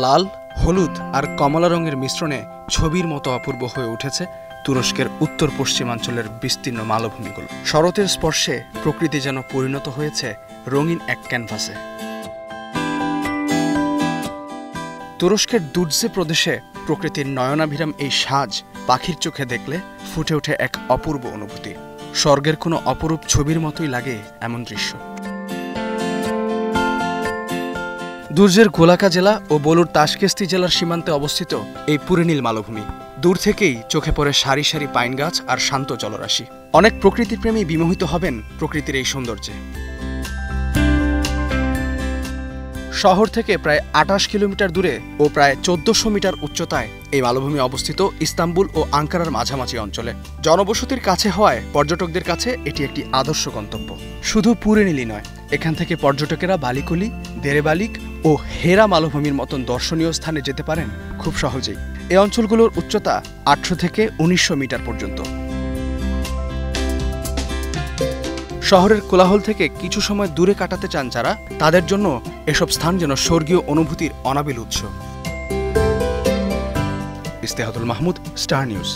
লাল, হলুদ আর কমলা রঙের মিশ্রণে ছবির মতো অপূর্ব হয়ে উঠেছে তুরস্কের উত্তর পশ্চিমাঞ্চলের বিস্তীর্ণ মালভূমিগুলো। শরতের স্পর্শে প্রকৃতি যেন পরিণত হয়েছে রঙিন এক ক্যানভাসে। তুরস্কের দুর্জে প্রদেশে প্রকৃতির নয়নাভিরাম এই সাজ পাখির চোখে দেখলে ফুটে ওঠে এক অপূর্ব অনুভূতি। স্বর্গের কোনো অপরূপ ছবির মতোই লাগে এমন দৃশ্য। দুর্জের গোলাকা জেলা ও বলুর তাশকেস্তি জেলার সীমান্তে অবস্থিত এই পুরেনীল মালভূমি। দূর থেকেই চোখে পড়ে সারি সারি পাইন গাছ আর শান্ত জলরাশি। অনেক প্রকৃতিপ্রেমী বিমোহিত হবেন প্রকৃতির এই সৌন্দর্যে। শহর থেকে প্রায় ২৮ কিলোমিটার দূরে ও প্রায় ১৪০০ মিটার উচ্চতায় এই মালভূমি অবস্থিত ইস্তাম্বুল ও আঙ্কারার মাঝামাঝি অঞ্চলে। জনবসতির কাছে হওয়ায় পর্যটকদের কাছে এটি একটি আদর্শ গন্তব্য। শুধু পুরেনীলই নয়, এখান থেকে পর্যটকেরা বালিকলি, দেরেবালিক ও হেরা মালভূমির মতন দর্শনীয় স্থানে যেতে পারেন খুব সহজেই। এই অঞ্চলগুলোর উচ্চতা ৮০০ থেকে ১৯০০ মিটার পর্যন্ত। শহরের কোলাহল থেকে কিছু সময় দূরে কাটাতে চান যারা, তাদের জন্য এসব স্থান যেন স্বর্গীয় অনুভূতির অনাবিল উৎস। ইস্তেহাদুল মাহমুদ, স্টার নিউজ।